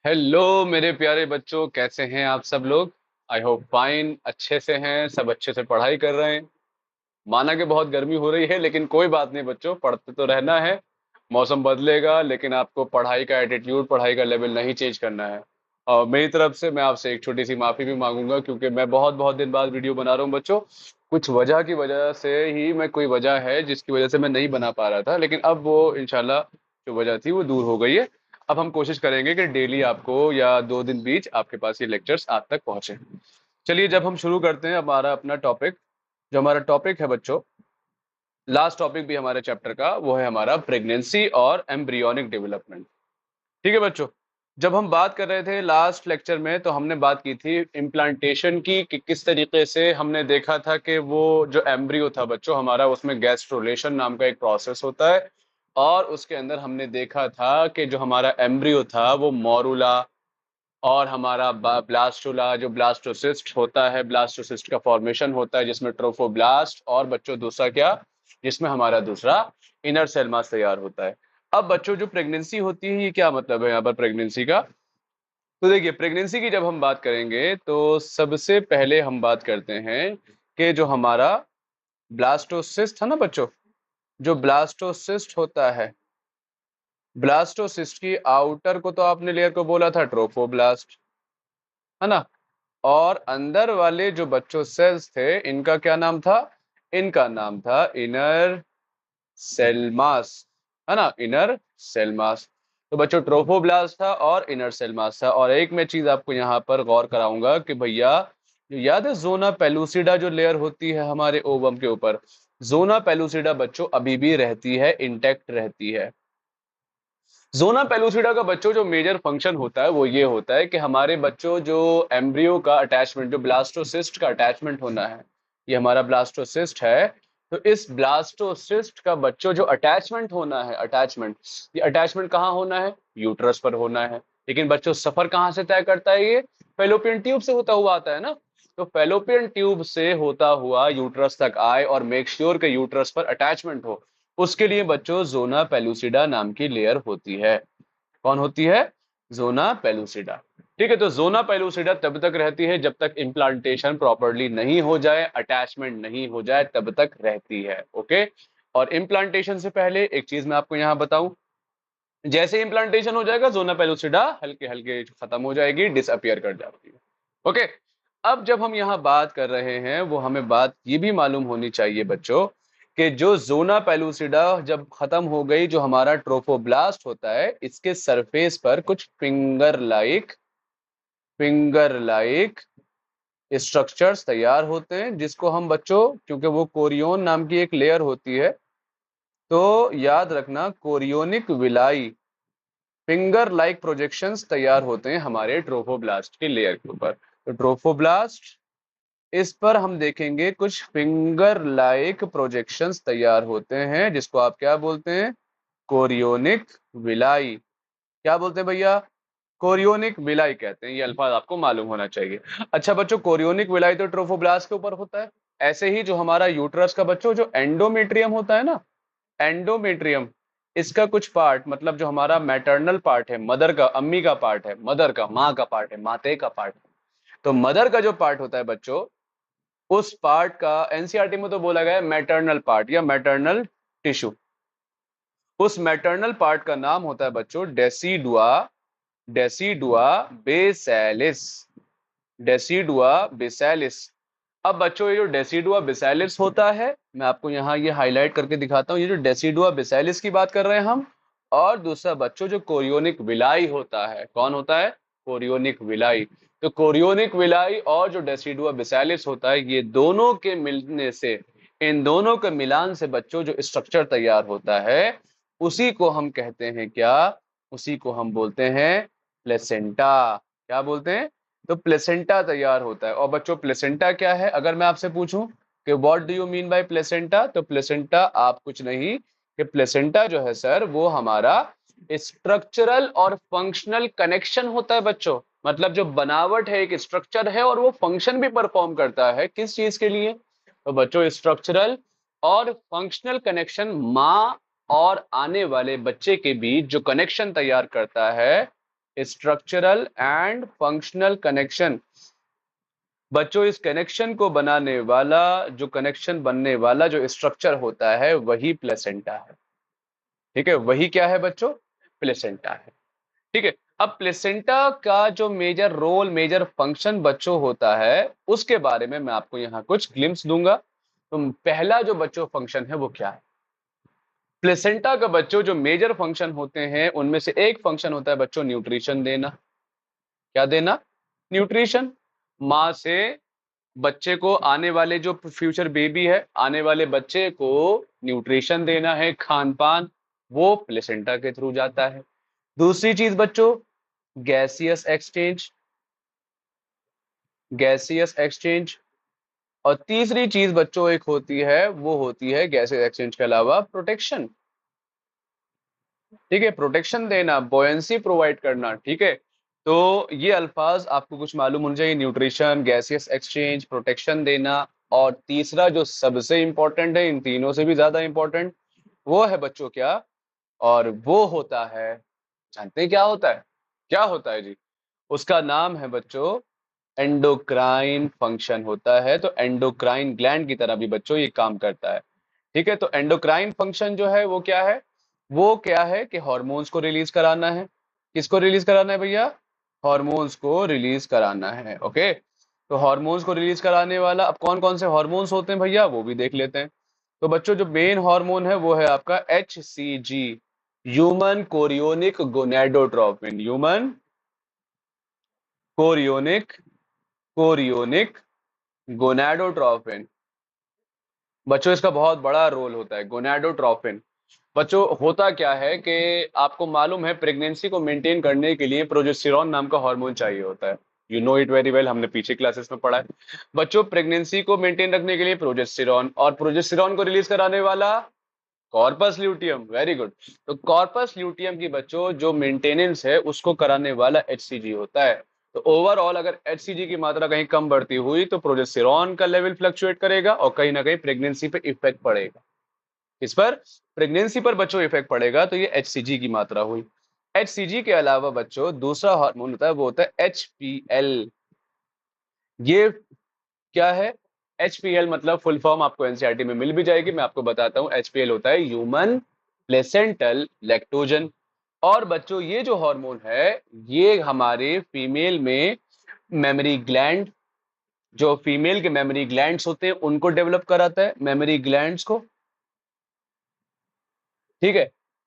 Hello मेरे प्यारे बच्चों, कैसे हैं आप सब लोग। आई होप फाइन, अच्छे से हैं सब, अच्छे से पढ़ाई कर रहे हैं। माना कि बहुत गर्मी हो रही है, लेकिन कोई बात नहीं बच्चों, पढ़ते तो रहना है। मौसम बदलेगा लेकिन आपको पढ़ाई का एटीट्यूड, पढ़ाई का लेवल नहीं चेंज करना है। और मेरी तरफ से मैं आपसे एक छोटी सी माफी भी मांगूंगा, क्योंकि मैं बहुत बहुत दिन बाद वीडियो बना रहा हूँ बच्चों। कुछ वजह की वजह से ही, मैं कोई वजह है जिसकी वजह से मैं नहीं बना पा रहा था, लेकिन अब वो इंशाल्लाह जो वजह थी वो दूर हो गई है। अब हम कोशिश करेंगे कि डेली आपको या 2 दिन बीच आपके पास ये लेक्चर्स आज तक पहुंचे। चलिए, जब हम शुरू करते हैं हमारा अपना टॉपिक। जो हमारा टॉपिक है बच्चों, लास्ट टॉपिक भी हमारे चैप्टर का, वो है हमारा प्रेगनेंसी और एम्ब्रियोनिक डेवलपमेंट। ठीक है बच्चों। जब हम बात कर रहे थे लास्ट लेक्चर में, तो हमने बात की थी इम्प्लांटेशन की, कि किस तरीके से हमने देखा था कि वो जो एम्ब्रियो था बच्चों हमारा, उसमें गैस्ट्रोलेशन नाम का एक प्रोसेस होता है। और उसके अंदर हमने देखा था कि जो हमारा एम्ब्रियो था वो मोरूला, और हमारा ब्लास्टुला, जो ब्लास्टोसिस्ट होता है, ब्लास्टोसिस्ट का फॉर्मेशन होता है जिसमें ट्रोफोब्लास्ट, और बच्चों दूसरा क्या, जिसमें हमारा दूसरा इनर सेल मास तैयार होता है। अब बच्चों जो प्रेगनेंसी होती है, ये क्या मतलब है यहाँ पर प्रेगनेंसी का। तो देखिए, प्रेगनेंसी की जब हम बात करेंगे तो सबसे पहले हम बात करते हैं कि जो हमारा ब्लास्टोसिस्ट है ना बच्चों, जो ब्लास्टोसिस्ट होता है, ब्लास्टोसिस्ट की आउटर को तो आपने लेयर को बोला था ट्रोफोब्लास्ट, है ना। और अंदर वाले जो बच्चों सेल्स थे, इनका क्या नाम था, इनका नाम था इनर सेल मास, है ना, इनर सेल मास। तो बच्चों ट्रोफोब्लास्ट था और इनर सेल मास था। और एक मैं चीज आपको यहाँ पर गौर कराऊंगा कि भैया, याद है जोना पेलुसिडा जो लेयर होती है हमारे ओवम के ऊपर, जोना पेलुसिडा बच्चों अभी भी रहती है, इंटैक्ट रहती है। जोना पेलुसिडा का बच्चों जो मेजर फंक्शन होता है वो ये होता है कि हमारे बच्चों जो एम्ब्रियो का अटैचमेंट, जो ब्लास्टोसिस्ट का अटैचमेंट होना है, ये हमारा ब्लास्टोसिस्ट है। तो इस ब्लास्टोसिस्ट का बच्चों जो अटैचमेंट होना है, अटैचमेंट, ये अटैचमेंट कहाँ होना है, यूट्रस पर होना है। लेकिन बच्चों सफर कहाँ से तय करता है ये, फेलोपियन ट्यूब से होता हुआ आता है ना। तो फेलोपियन ट्यूब से होता हुआ यूट्रस तक आए और मेक श्योर के यूट्रस पर अटैचमेंट हो, उसके लिए बच्चों जोना पेलुसिडा नाम की लेयर होती है। कौन होती है, जोना पेलुसिडा। ठीक है, तो जोना पेलुसिडा तब तक रहती है जब तक इम्प्लांटेशन प्रॉपरली नहीं हो जाए, अटैचमेंट नहीं हो जाए, तब तक रहती है। ओके। और इम्प्लांटेशन से पहले एक चीज मैं आपको यहां बताऊं, जैसे इम्प्लांटेशन हो जाएगा जोना पेलुसिडा हल्के हल्के खत्म हो जाएगी, डिसअपियर कर जाती है। ओके। अब जब हम यहाँ बात कर रहे हैं, वो हमें बात ये भी मालूम होनी चाहिए बच्चों, कि जो जोना पेलुसिडा जब खत्म हो गई, जो हमारा ट्रोफोब्लास्ट होता है, इसके सरफेस पर कुछ फिंगर लाइक स्ट्रक्चर्स तैयार होते हैं, जिसको हम बच्चों, क्योंकि वो कोरियोन नाम की एक लेयर होती है, तो याद रखना chorionic villi, finger like projections तैयार होते हैं हमारे ट्रोफोब्लास्ट की लेयर के ऊपर। तो ट्रोफोब्लास्ट, इस पर हम देखेंगे कुछ फिंगर लाइक प्रोजेक्शंस तैयार होते हैं, जिसको आप क्या बोलते हैं, कोरियोनिक विलाई। क्या बोलते हैं भैया, कोरियोनिक विलाई कहते हैं। ये अल्फाज आपको मालूम होना चाहिए। अच्छा बच्चों, कोरियोनिक विलाई तो ट्रोफोब्लास्ट के ऊपर होता है। ऐसे ही जो हमारा यूट्रस का बच्चों जो एंडोमेट्रियम होता है ना, एंडोमेट्रियम, इसका कुछ पार्ट, मतलब जो हमारा मैटरनल पार्ट है, मदर का, अम्मी का पार्ट है, मदर का, माँ का पार्ट है, माते का पार्ट है। तो मदर का जो पार्ट होता है बच्चों, उस पार्ट का एनसीईआरटी में तो बोला गया है मैटरनल पार्ट या मैटरनल टिश्यू। उस मैटरनल पार्ट का नाम होता है बच्चों डेसीडुआ, डेसीडुआ बेसैलिस, डेसीडुआ बेसैलिस। अब बच्चों ये जो डेसीडुआ बेसैलिस होता है, मैं आपको यहाँ ये हाईलाइट करके दिखाता हूँ, ये जो डेसीडुआ बेसैलिस की बात कर रहे हैं हम। और दूसरा बच्चों जो कोरियोनिक विलाई होता है, कौन होता है, कोरियोनिक विलाई। तो कोरियोनिक विलाई और जो डेसीडुआ बेसैलिस होता है, ये दोनों के मिलने से, इन दोनों के मिलान से बच्चों जो स्ट्रक्चर तैयार होता है, उसी को हम कहते हैं क्या, उसी को हम बोलते हैं प्लेसेंटा। क्या बोलते हैं, तो प्लेसेंटा तैयार होता है। और बच्चों प्लेसेंटा क्या है, अगर मैं आपसे पूछूं कि what do you mean by placenta, तो प्लेसेंटा आप कुछ नहीं, कि प्लेसेंटा जो है सर, वो हमारा स्ट्रक्चरल और फंक्शनल कनेक्शन होता है बच्चों। मतलब जो बनावट है, एक स्ट्रक्चर है और वो फंक्शन भी परफॉर्म करता है, किस चीज के लिए, तो बच्चों स्ट्रक्चरल और फंक्शनल कनेक्शन, माँ और आने वाले बच्चे के बीच जो कनेक्शन तैयार करता है, स्ट्रक्चरल एंड फंक्शनल कनेक्शन। बच्चों इस कनेक्शन को बनाने वाला, जो कनेक्शन बनने वाला जो स्ट्रक्चर होता है वही प्लेसेंटा है। ठीक है, वही क्या है बच्चों? प्लेसेंटा है। ठीक है, अब प्लेसेंटा का जो मेजर रोल, मेजर फंक्शन बच्चों होता है, उसके बारे में मैं आपको यहाँ कुछ ग्लिम्स दूंगा। तो पहला जो बच्चों फंक्शन है वो क्या है? प्लेसेंटा का बच्चों जो मेजर फंक्शन होते हैं उनमें से एक फंक्शन होता है बच्चों न्यूट्रिशन देना। क्या देना? न्यूट्रिशन। माँ से बच्चे को, आने वाले जो फ्यूचर बेबी है, आने वाले बच्चे को न्यूट्रिशन देना है, खान पान, वो प्लेसेंटा के थ्रू जाता है। दूसरी चीज बच्चों, गैसियस एक्सचेंज, गैसियस एक्सचेंज। और तीसरी चीज बच्चों एक होती है, वो होती है गैसियस एक्सचेंज के अलावा प्रोटेक्शन। ठीक है, प्रोटेक्शन देना, बोयंसी प्रोवाइड करना। ठीक है, तो ये अल्फाज आपको कुछ मालूम होना चाहिए, न्यूट्रिशन, गैसियस एक्सचेंज, प्रोटेक्शन देना। और तीसरा जो सबसे इंपॉर्टेंट है, इन तीनों से भी ज्यादा इंपॉर्टेंट, वो है बच्चों क्या? और वो होता है, जानते हैं क्या होता है? क्या होता है जी? उसका नाम है बच्चों एंडोक्राइन फंक्शन होता है। तो एंडोक्राइन ग्लैंड की तरह भी बच्चों ये काम करता है। ठीक है, तो एंडोक्राइन फंक्शन जो है वो क्या है? वो क्या है कि हार्मोन्स को रिलीज कराना है। किसको रिलीज कराना है भैया? हार्मोन्स को रिलीज कराना है। ओके, तो हार्मोन्स को रिलीज कराने वाला, अब कौन कौन से हार्मोन्स होते हैं भैया वो भी देख लेते हैं। तो बच्चों जो मेन हार्मोन है वो है आपका HCG, human chorionic gonadotropin. Human chorionic chorionic gonadotropin. बच्चों इसका बहुत बड़ा रोल होता है गोनेडोट्रोपिन। बच्चों होता क्या है कि आपको मालूम है, प्रेगनेंसी को मेंटेन करने के लिए प्रोजेस्टेरॉन नाम का हार्मोन चाहिए होता है। You know it very well, हमने पीछे क्लासेस में पढ़ा है। बच्चों प्रेगनेंसी को मेंटेन रखने के लिए प्रोजेस्टेरॉन, और प्रोजेस्टेरॉन को रिलीज कराने वाला कॉर्पस ल्यूटियम। Very good. तो कॉर्पस ल्यूटियम की बच्चों जो मेंटेनेंस है उसको कराने वाला HCG होता है। तो ओवरऑल अगर HCG की मात्रा कहीं कम बढ़ती हुई तो प्रोजेस्टेरॉन का लेवल फ्लक्चुएट करेगा और कहीं ना कहीं प्रेगनेंसी पे इफेक्ट पड़ेगा। इस पर, प्रेगनेंसी पर बच्चों इफेक्ट पड़ेगा। तो ये HCG की मात्रा हुई। HCG के अलावा बच्चों दूसरा हार्मोन होता है, वो होता है HPL। ये क्या है? HPL मतलब फुल फॉर्म आपको एनसीईआरटी में मिल भी जाएगी, मैं आपको बताता हूं। HPL होता है ह्यूमन प्लेसेंटल लैक्टोजन। और बच्चों ये जो हार्मोन है, ये हमारे फीमेल में मेमोरी ग्लैंड, जो फीमेल के मेमोरी ग्लैंड्स होते हैं उनको डेवलप कराता है, मेमोरी ग्लैंड्स को। ठीक है,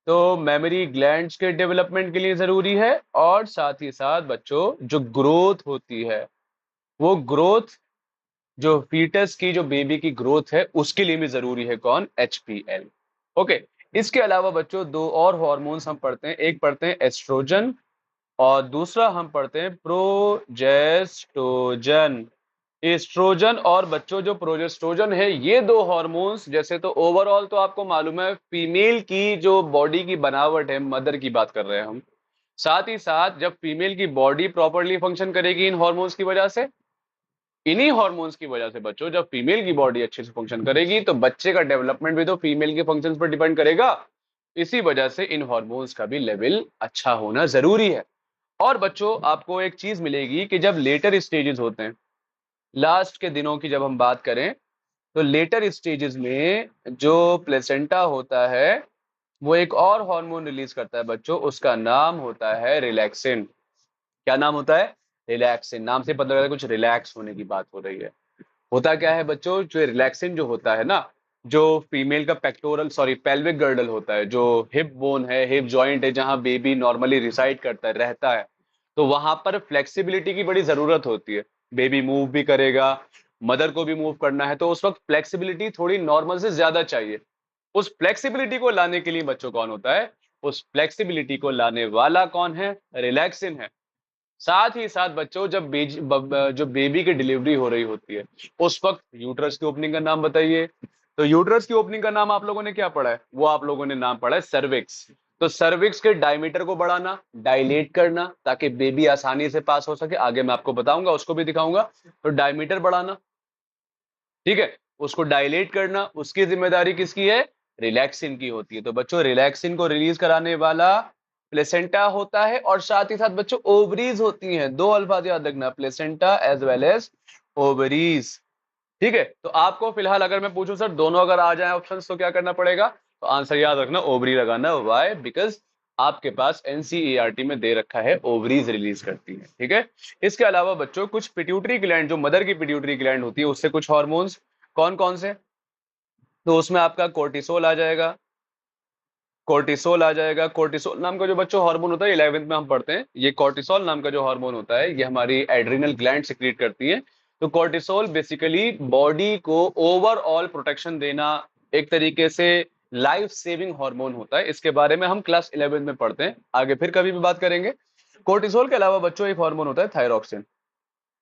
तो मेमोरी ग्लैंड्स के डेवलपमेंट के लिए जरूरी है। और साथ ही साथ बच्चों जो ग्रोथ होती है, वो ग्रोथ, जो फीटस की, जो बेबी की ग्रोथ है, उसके लिए भी जरूरी है कौन? HPL। ओके, इसके अलावा बच्चों दो और हार्मोन्स हम पढ़ते हैं, एक पढ़ते हैं एस्ट्रोजन और दूसरा हम पढ़ते हैं प्रोजेस्टोजन। एस्ट्रोजन और बच्चों जो प्रोजेस्टोजन है, ये दो हार्मोन्स, जैसे तो ओवरऑल तो आपको मालूम है फीमेल की जो बॉडी की बनावट है, मदर की बात कर रहे हैं हम, साथ ही साथ जब फीमेल की बॉडी प्रॉपरली फंक्शन करेगी इन हार्मोन्स की वजह से, इन्हीं हार्मोन्स की वजह से बच्चों जब फीमेल की बॉडी अच्छे से फंक्शन करेगी तो बच्चे का डेवलपमेंट भी तो फीमेल के फंक्शंस पर डिपेंड करेगा। इसी वजह से इन हार्मोन्स का भी लेवल अच्छा होना जरूरी है। और बच्चों आपको एक चीज मिलेगी कि जब लेटर स्टेजेस होते हैं, लास्ट के दिनों की जब हम बात करें, तो लेटर स्टेजेस में जो प्लेसेंटा होता है वो एक और हार्मोन रिलीज करता है बच्चों, उसका नाम होता है रिलैक्सिन। क्या नाम होता है? रिलैक्सिन। नाम से पता लगता है कुछ रिलैक्स होने की बात हो रही है। होता क्या है बच्चों, जो रिलैक्सिन जो होता है ना, जो फीमेल का पेक्टोरल, सॉरी पेल्विक गर्डल होता है, जो हिप बोन है, हिप जॉइंट है, जहां बेबी नॉर्मली रिसाइड करता है, रहता है, तो वहां पर फ्लेक्सिबिलिटी की बड़ी जरूरत होती है। बेबी मूव भी करेगा, मदर को भी मूव करना है, तो उस वक्त फ्लेक्सिबिलिटी थोड़ी नॉर्मल से ज्यादा चाहिए। उस फ्लेक्सिबिलिटी को लाने के लिए बच्चों कौन होता है? उस फ्लेक्सिबिलिटी को लाने वाला कौन है? रिलैक्सिन है। साथ ही साथ बच्चों जब जो बेबी की डिलीवरी हो रही होती है, उस वक्त यूट्रस की ओपनिंग का नाम बताइए। तो यूट्रस की ओपनिंग का नाम आप लोगों ने क्या पढ़ा है? वो आप लोगों ने नाम पढ़ा है सर्विक्स। तो सर्विक्स के डायमीटर को बढ़ाना, डायलेट करना, ताकि बेबी आसानी से पास हो सके, आगे मैं आपको बताऊंगा, उसको भी दिखाऊंगा। तो डायमीटर बढ़ाना, ठीक है, उसको डायलेट करना, उसकी जिम्मेदारी किसकी है? रिलैक्सिन की होती है। तो बच्चों रिलैक्सिन को रिलीज कराने वाला प्लेसेंटा होता है और साथ ही साथ बच्चों ओवरीज होती हैं। दो अल्फाज याद रखना, placenta as well as ovaries. ठीक है, तो आपको फिलहाल अगर मैं पूछूं सर दोनों अगर आ जाए ऑप्शंस तो क्या करना पड़ेगा, तो आंसर याद रखना ओवरी लगाना। व्हाई? बिकॉज आपके पास एनसीईआरटी में दे रखा है ओवरीज रिलीज करती है। ठीक है, इसके अलावा बच्चों कुछ पिट्यूटरी ग्लैंड, जो मदर की पिट्यूटरी ग्लैंड होती है, उससे कुछ हार्मोन्स, कौन कौन से, तो उसमें आपका कोर्टिसोल आ जाएगा। कोर्टिसोल आ जाएगा। कोर्टिसोल नाम का जो बच्चों हार्मोन होता है 11th में हम पढ़ते हैं, ये कोर्टिसोल नाम का जो हार्मोन होता है ये हमारी एड्रिनल ग्लैंड सिक्रीट करती है। तो कोर्टिसोल बेसिकली बॉडी को ओवरऑल प्रोटेक्शन देना, एक तरीके से लाइफ सेविंग हार्मोन होता है। इसके बारे में हम क्लास 11 में पढ़ते हैं, आगे फिर कभी भी बात करेंगे। कोर्टिसोल के अलावा बच्चों एक हार्मोन होता है थायरॉक्सिन।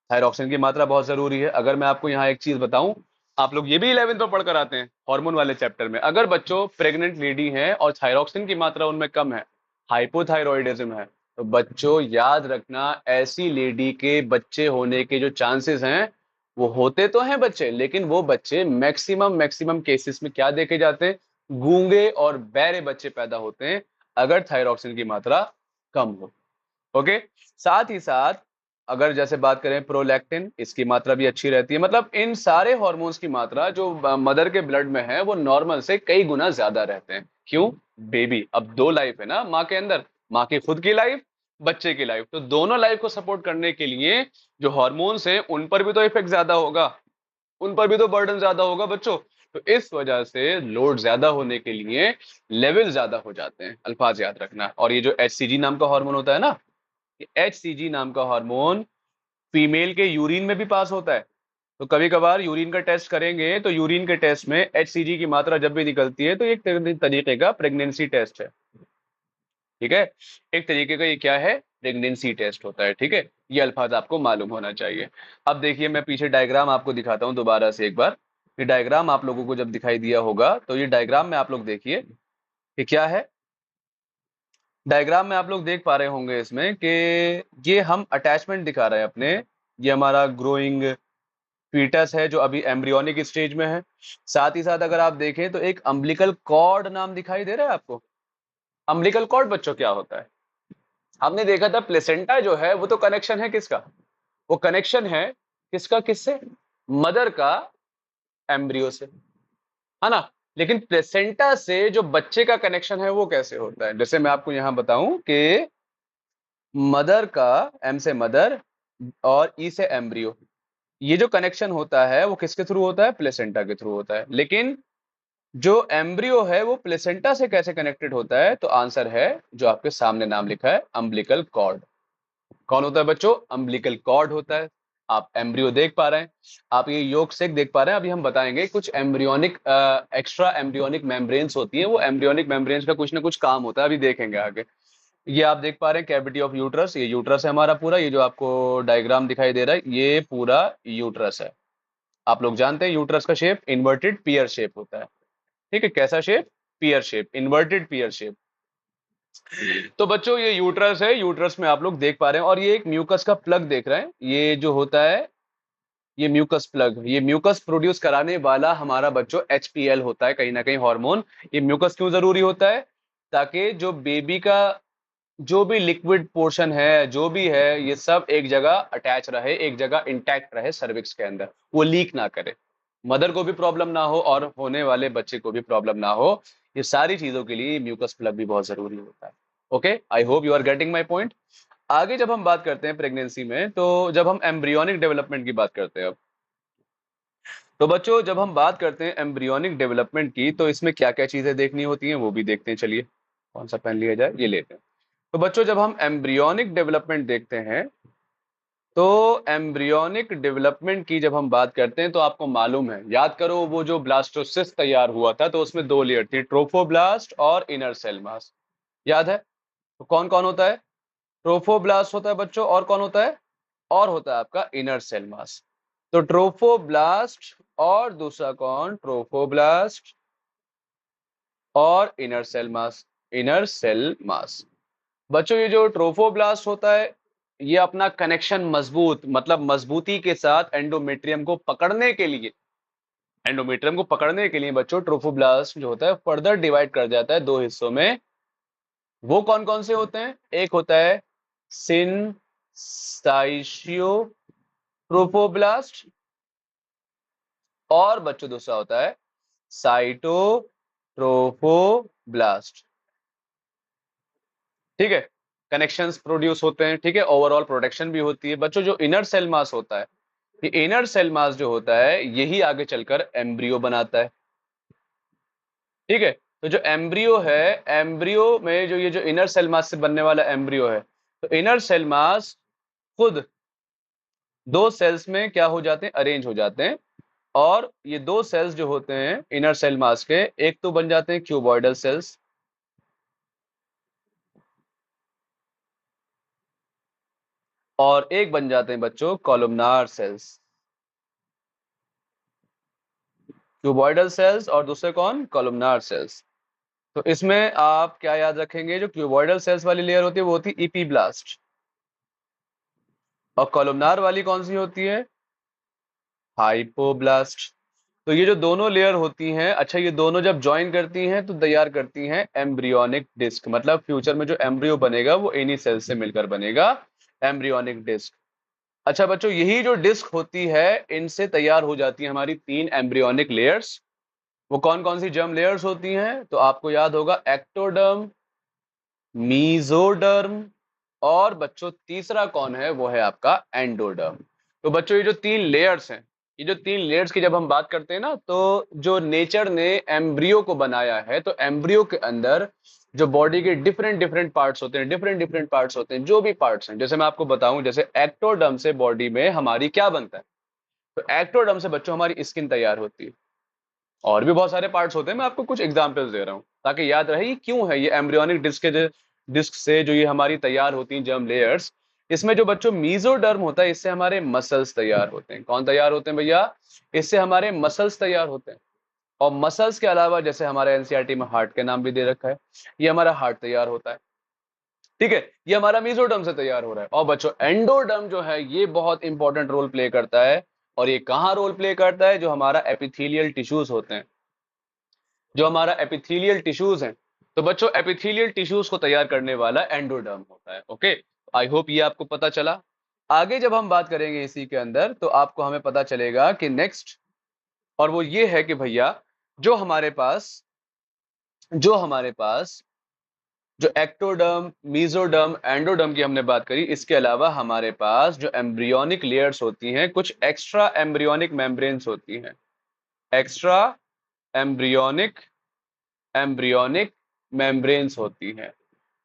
थायरॉक्सिन की मात्रा बहुत जरूरी है। अगर मैं आपको यहाँ एक चीज बताऊं, आप लोग ये भी 11th में पढ़कर आते हैं हार्मोन वाले चैप्टर में, अगर बच्चों प्रेग्नेंट लेडी है और थायरॉक्सिन की मात्रा उनमें कम है, हाइपोथायरॉयडिज्म है, तो बच्चों याद रखना ऐसी लेडी के बच्चे होने के जो चांसेस हैं वो होते तो हैं बच्चे, लेकिन वो बच्चे मैक्सिमम केसेस में क्या देखे जाते हैं, गूंगे और बहरे बच्चे पैदा होते हैं अगर थायरॉक्सिन की मात्रा कम हो। ओके, साथ ही साथ अगर जैसे बात करें प्रोलैक्टिन, इसकी मात्रा भी अच्छी रहती है। मतलब इन सारे हार्मोन्स की मात्रा जो मदर के ब्लड में है वो नॉर्मल से कई गुना ज्यादा रहते हैं। क्यों? बेबी, अब दो लाइफ है ना माँ के अंदर, माँ की खुद की लाइफ, बच्चे की लाइफ, तो दोनों लाइफ को सपोर्ट करने के लिए जो हार्मोन्स है उन पर भी तो इफेक्ट ज्यादा होगा, उन पर भी तो बर्डन ज्यादा होगा बच्चों। तो इस वजह से लोड ज्यादा होने के लिए लेवल ज्यादा हो जाते हैं, अल्फाज याद रखना। और ये जो एचसीजी नाम का हार्मोन होता है ना, एचसीजी नाम का हार्मोन फीमेल के यूरिन में भी पास होता है। तो कभी कभार यूरिन का टेस्ट करेंगे तो यूरिन के टेस्ट में एचसीजी की मात्रा जब भी निकलती है तो एक तरीके का प्रेगनेंसी टेस्ट है। ठीक है, एक तरीके का ये क्या है, प्रेगनेंसी टेस्ट होता है। ठीक है, ये अल्फाज आपको मालूम होना चाहिए। अब देखिए मैं पीछे डायग्राम आपको दिखाता हूं दोबारा से एक बार। ये डायग्राम आप लोगों को जब दिखाई दिया होगा तो ये डायग्राम में आप लोग देखिए कि क्या है। डायग्राम में आप लोग देख पा रहे होंगे इसमें कि ये हम अटैचमेंट दिखा रहे हैं अपने, ये हमारा ग्रोइंग फीटस है जो अभी एम्ब्रियोनिक स्टेज में है। साथ ही साथ अगर आप देखें तो एक अम्बिलिकल कॉर्ड नाम दिखाई दे रहा है आपको। अम्बिलिकल कॉर्ड बच्चों क्या होता है, हमने देखा था प्लेसेंटा जो है वो तो कनेक्शन है किसका, वो कनेक्शन है किसका, किससे, मदर का एम्ब्रियो से, है ना। लेकिन प्लेसेंटा से जो बच्चे का कनेक्शन है वो कैसे होता है, जैसे मैं आपको यहां बताऊं कि मदर का, एम से मदर और ई से एम्ब्रियो, ये जो कनेक्शन होता है वो किसके थ्रू होता है, प्लेसेंटा के थ्रू होता है। लेकिन जो एम्ब्रियो है वो प्लेसेंटा से कैसे कनेक्टेड होता है, तो आंसर है जो आपके सामने नाम लिखा है, अम्बिलिकल कॉर्ड। कौन होता है बच्चों, अम्बिलिकल कॉर्ड होता है। आप एम्ब्रियो देख पा रहे हैं, आप ये योग सेक देख पा रहे हैं। अभी हम बताएंगे कुछ एम्ब्रियोनिक एक्स्ट्रा एम्ब्रियोनिक मेम्ब्रेन्स होती है, वो एम्ब्रियोनिक मेम्ब्रेन्स का कुछ ना कुछ काम होता है, अभी देखेंगे आगे। ये आप देख पा रहे हैं कैविटी ऑफ यूट्रस, ये यूट्रस है हमारा पूरा, ये जो आपको डायग्राम दिखाई दे रहा है ये पूरा यूट्रस है। आप लोग जानते हैं यूट्रस का शेप इन्वर्टेड पियर शेप होता है। ठीक है, कैसा शेप, पियर शेप, इन्वर्टेड पियर शेप। तो बच्चों ये यूट्रस है, यूट्रस में आप लोग देख पा रहे हैं, और ये एक म्यूकस का प्लग देख रहे हैं, ये जो होता है ये म्यूकस प्लग, ये म्यूकस प्रोड्यूस कराने वाला हमारा बच्चों एचपीएल होता है कहीं ना कहीं हार्मोन। ये म्यूकस क्यों जरूरी होता है, ताकि जो बेबी का जो भी लिक्विड पोर्शन है जो भी है ये सब एक जगह अटैच रहे, एक जगह इंटैक्ट रहे सर्विक्स के अंदर, वो लीक ना करे, मदर को भी प्रॉब्लम ना हो और होने वाले बच्चे को भी प्रॉब्लम ना हो। ये सारी चीजों के लिए म्यूकस प्लग भी बहुत जरूरी होता है। Okay, I hope you are getting my point. आगे जब हम बात करते हैं प्रेगनेंसी में, तो जब हम एम्ब्रियोनिक डेवलपमेंट की बात करते हैं अब, तो बच्चों जब हम बात करते हैं एम्ब्रियोनिक डेवलपमेंट की तो इसमें क्या क्या चीजें देखनी होती हैं वो भी देखते हैं। चलिए कौन सा पेन लिया जाए, ये लेते हैं। तो बच्चों जब हम एम्ब्रियोनिक डेवलपमेंट देखते हैं, तो एम्ब्रियोनिक डेवलपमेंट की जब हम बात करते हैं तो आपको मालूम है, याद करो वो जो ब्लास्टोसिस्ट तैयार हुआ था तो उसमें दो लेयर थी, ट्रोफोब्लास्ट और इनर सेल मास, याद है। तो कौन कौन होता है, ट्रोफोब्लास्ट होता है बच्चों, और कौन होता है, और होता है आपका इनर सेल मास। तो ट्रोफोब्लास्ट और दूसरा कौन, ट्रोफोब्लास्ट और inner cell mass, inner cell mass. बच्चों ये जो ट्रोफोब्लास्ट होता है ये अपना कनेक्शन मजबूत, मतलब मजबूती के साथ एंडोमेट्रियम को पकड़ने के लिए, एंडोमेट्रियम को पकड़ने के लिए बच्चों ट्रोफोब्लास्ट जो होता है फर्दर डिवाइड कर जाता है दो हिस्सों में, वो कौन कौन से होते हैं? एक होता है सिनसाइशियो ट्रोफोब्लास्ट, और बच्चों दूसरा होता है साइटोट्रोफोब्लास्ट। ठीक है, कनेक्शंस प्रोड्यूस होते हैं, ठीक है, ओवरऑल प्रोटेक्शन भी होती है। बच्चों जो इनर सेल मास होता है, ये इनर सेल मास जो होता है यही आगे चलकर एम्ब्रियो बनाता है। ठीक है, तो जो एम्ब्रियो है, एम्ब्रियो में जो ये जो इनर सेल मास से बनने वाला एम्ब्रियो है, तो इनर सेल मास खुद दो सेल्स में क्या हो जाते हैं, अरेंज हो जाते हैं। और ये दो सेल्स जो होते हैं इनर सेल मास के, एक तो बन जाते हैं क्यूबॉइडल सेल्स, और एक बन जाते हैं बच्चों कॉलमनार सेल्स। क्यूबॉइडल सेल्स और दूसरे कौन, कॉलमनार सेल्स। तो इसमें आप क्या याद रखेंगे, जो क्यूबॉइडल सेल्स वाली लेयर होती है वो होती है इपीब्लास्ट, और कॉलमनार वाली कौन सी होती है, हाइपोब्लास्ट। तो ये जो दोनों लेयर होती हैं, अच्छा ये दोनों जब ज्वाइन करती हैं तो तैयार करती हैं एम्ब्रियोनिक डिस्क, मतलब फ्यूचर में जो एम्ब्रियो बनेगा वो इन्हीं सेल से मिलकर बनेगा, एम्ब्रियोनिक डिस्क। अच्छा बच्चों, यही जो डिस्क होती है इनसे तैयार हो जाती है हमारी तीन एम्ब्रियोनिक लेयर्स। वो कौन कौन सी जर्म लेयर्स होती हैं, तो आपको याद होगा एक्टोडर्म, मीजोडर्म, और बच्चों तीसरा कौन है, वो है आपका एंडोडर्म। तो बच्चों ये जो तीन लेयर्स हैं, ये जो तीन लेयर्स की जब हम बात करते हैं ना, तो जो नेचर ने एम्ब्रियो को बनाया है, तो एम्ब्रियो के अंदर जो बॉडी के डिफरेंट डिफरेंट पार्ट्स होते हैं, डिफरेंट डिफरेंट पार्ट्स होते हैं, जो भी पार्ट्स हैं, जैसे मैं आपको बताऊं, जैसे एक्टोडर्म से बॉडी में हमारी क्या बनता है, तो एक्टोडर्म से बच्चों हमारी स्किन तैयार होती है। और भी बहुत सारे पार्ट्स होते हैं, मैं आपको कुछ एग्जांपल्स दे रहा हूं ताकि याद रहे ये क्यों है, ये एम्ब्रियोनिक डिस्क के डिस्क से जो ये हमारी तैयार होती हैं जर्म लेयर्स। इसमें जो बच्चों मीजोडर्म होता है, इससे हमारे मसल्स तैयार होते हैं। कौन तैयार होते हैं भैया, इससे हमारे मसल्स तैयार होते हैं। और मसल्स के अलावा जैसे हमारे एनसीईआरटी में हार्ट के नाम भी दे रखा है, ये हमारा हार्ट तैयार होता है। ठीक है, ये हमारा मीजोडर्म से तैयार हो रहा है। और बच्चों एंडोडर्म जो है ये बहुत इंपॉर्टेंट रोल प्ले करता है। और ये कहाँ रोल प्ले करता है, जो हमारा एपिथेलियल टिश्यूज होते हैं, जो हमारा एपिथेलियल टिश्यूज हैं। तो बच्चों एपिथेलियल टिश्यूज को तैयार करने वाला एंडोडर्म होता है। ओके, आई होप ये आपको पता चला। आगे जब हम बात करेंगे इसी के अंदर, तो आपको हमें पता चलेगा कि नेक्स्ट, और वो ये है कि भैया जो हमारे पास जो हमारे पास जो एक्टोडर्म, मीजोडर्म, एंडोडर्म की हमने बात करी, इसके अलावा हमारे पास जो एम्ब्रियोनिक लेयर्स होती हैं, कुछ एक्स्ट्रा एम्ब्रियोनिक मेम्ब्रेन्स होती हैं। एक्स्ट्रा एम्ब्रियोनिक एम्ब्रियोनिक मेम्ब्रेन्स होती हैं।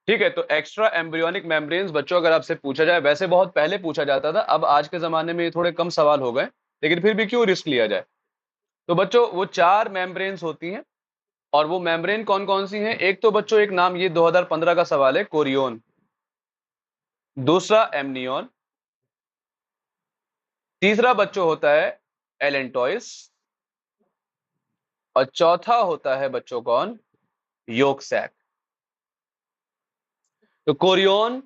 ठीक है, तो एक्स्ट्रा एम्ब्रियोनिक मेम्ब्रेन्स बच्चों अगर आपसे पूछा जाए, वैसे बहुत पहले पूछा जाता था, अब आज के जमाने में ये थोड़े कम सवाल हो गए, लेकिन फिर भी क्यों रिस्क लिया जाए। तो बच्चों वो चार मेम्ब्रेन्स होती हैं, और वो मेम्ब्रेन कौन कौन सी हैं, एक तो बच्चों एक नाम, ये 2015 का सवाल है, कोरियोन। दूसरा एमनियन। तीसरा बच्चों होता है एलेंटोइस। और चौथा होता है बच्चों कौन, योक सैक। तो कोरियोन,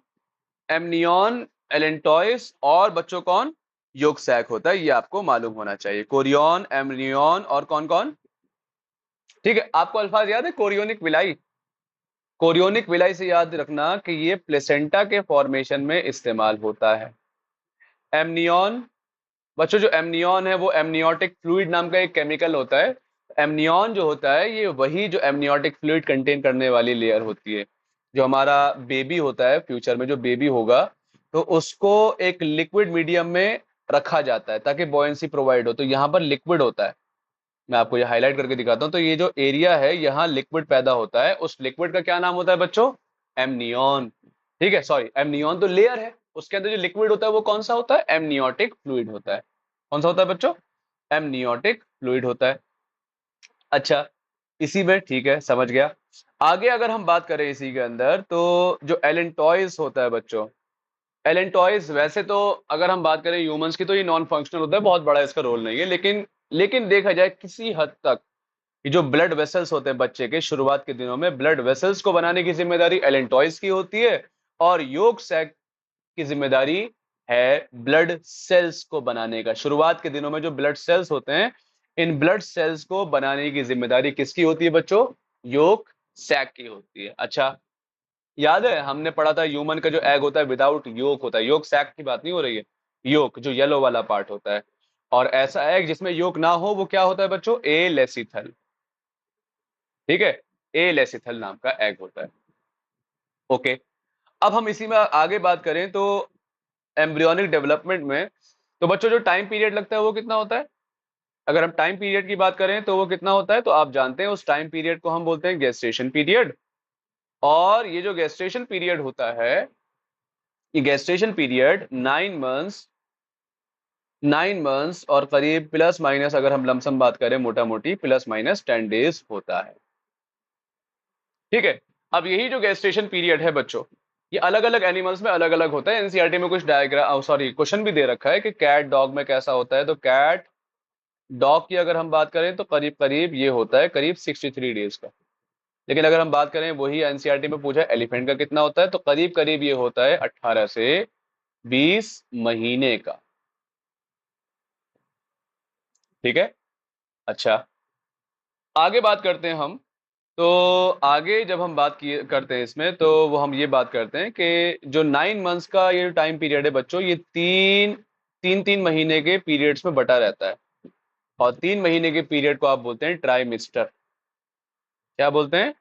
एमनियन, एलेंटोइस और बच्चों कौन, योक सैक होता है। ये आपको मालूम होना चाहिए, कोरियोन, एमनियन और कौन कौन। ठीक है, आपको अल्फाज याद है, कोरियोनिक विलाई। कोरियोनिक विलाई से याद रखना कि ये प्लेसेंटा के फॉर्मेशन में इस्तेमाल होता है। एमनियन, बच्चों जो एमनियन है वो एमनियोटिक फ्लूइड नाम का एक केमिकल होता है। एमनियन जो होता है ये वही जो एमनियोटिक फ्लूइड कंटेन करने वाली लेयर होती है। जो हमारा बेबी होता है, फ्यूचर में जो बेबी होगा, तो उसको एक लिक्विड मीडियम में रखा जाता है ताकि बॉयंसी प्रोवाइड हो। तो यहाँ पर लिक्विड होता है, मैं आपको ये हाईलाइट करके दिखाता हूँ। तो ये जो एरिया है यहाँ लिक्विड पैदा होता है, उस लिक्विड का क्या नाम होता है बच्चों, एमनियन। ठीक है, सॉरी, एमनियन तो लेयर है, उसके अंदर जो लिक्विड होता है वो कौन सा होता है, एमनियोटिक फ्लूइड होता है। कौन सा होता है बच्चों, एमनियोटिक फ्लूइड होता है। अच्छा, इसी में ठीक है, समझ गया। आगे अगर हम बात करें इसी के अंदर, तो जो एलेंटॉइस होता है बच्चों, एलेंटॉइस वैसे तो अगर हम बात करें ह्यूमंस की, तो ये नॉन फंक्शनल होता है, बहुत बड़ा इसका रोल नहीं है, लेकिन लेकिन देखा जाए किसी हद तक, ये जो ब्लड वेसल्स होते हैं बच्चे के शुरुआत के दिनों में, ब्लड वेसल्स को बनाने की जिम्मेदारी एलेंटॉइस की होती है, और योग सैक की जिम्मेदारी है ब्लड सेल्स को बनाने का। शुरुआत के दिनों में जो ब्लड सेल्स होते हैं, इन ब्लड सेल्स को बनाने की जिम्मेदारी किसकी होती है बच्चों, योग सैक की होती है। अच्छा, याद है हमने पढ़ा था ह्यूमन का जो एग होता है विदाउट योक होता है, योक सैक की बात नहीं हो रही है, योक जो येलो वाला पार्ट होता है। और ऐसा एग जिसमें योक ना हो वो क्या होता है बच्चों, ए लेसिथल। ठीक है, ए लेसिथल नाम का एग होता है। ओके, अब हम इसी में आगे बात करें तो एम्ब्रियोनिक डेवलपमेंट में, तो बच्चों जो टाइम पीरियड लगता है वो कितना होता है? अगर हम टाइम पीरियड की बात करें तो वो कितना होता है, तो आप जानते हैं उस टाइम पीरियड को हम बोलते हैं गेस्टेशन पीरियड। और ये जो गेस्टेशन पीरियड होता है, ये गेस्टेशन पीरियड 9 मंथ्स, 9 मंथ्स और करीब प्लस माइनस, अगर हम लमसम बात करें मोटा मोटी, प्लस माइनस 10 डेज होता है। ठीक है, अब यही जो गेस्टेशन पीरियड है बच्चों, ये अलग अलग एनिमल्स में अलग अलग होता है। एनसीईआरटी में कुछ डायग्राम, सॉरी क्वेश्चन भी दे रखा है कि कैट डॉग में कैसा होता है। तो कैट डॉग की अगर हम बात करें तो करीब करीब ये होता है करीब 63 डेज का। लेकिन अगर हम बात करें, वही एनसीईआरटी में पूछा है एलिफेंट का कितना होता है, तो करीब करीब ये होता है 18 से 20 महीने का। ठीक है, अच्छा आगे बात करते हैं हम। तो आगे जब हम बात किए करते हैं इसमें, तो वो हम ये बात करते हैं कि जो 9 मंथ्स का ये टाइम पीरियड है बच्चों, ये तीन तीन तीन महीने के पीरियड्स में बटा रहता है। और 3 महीने के पीरियड को आप बोलते हैं ट्राइमिस्टर। क्या बोलते हैं?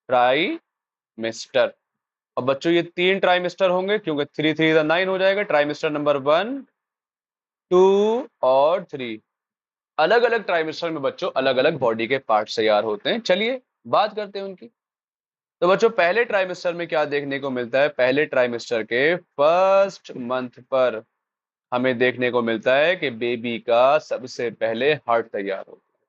ट्राइमिस्टर। अब बच्चों ये 3 ट्राइमिस्टर होंगे, क्योंकि 3 3 9 हो जाएगा। ट्राइमिस्टर नंबर 1, 2 और 3। अलग अलग ट्राइमेस्टर में बच्चों अलग अलग बॉडी के पार्ट्स तैयार होते हैं। चलिए बात करते हैं उनकी। तो बच्चों पहले ट्राइमेस्टर में क्या देखने को मिलता है? पहले ट्राइमेस्टर के फर्स्ट मंथ पर हमें देखने को मिलता है कि बेबी का सबसे पहले हार्ट तैयार होता है।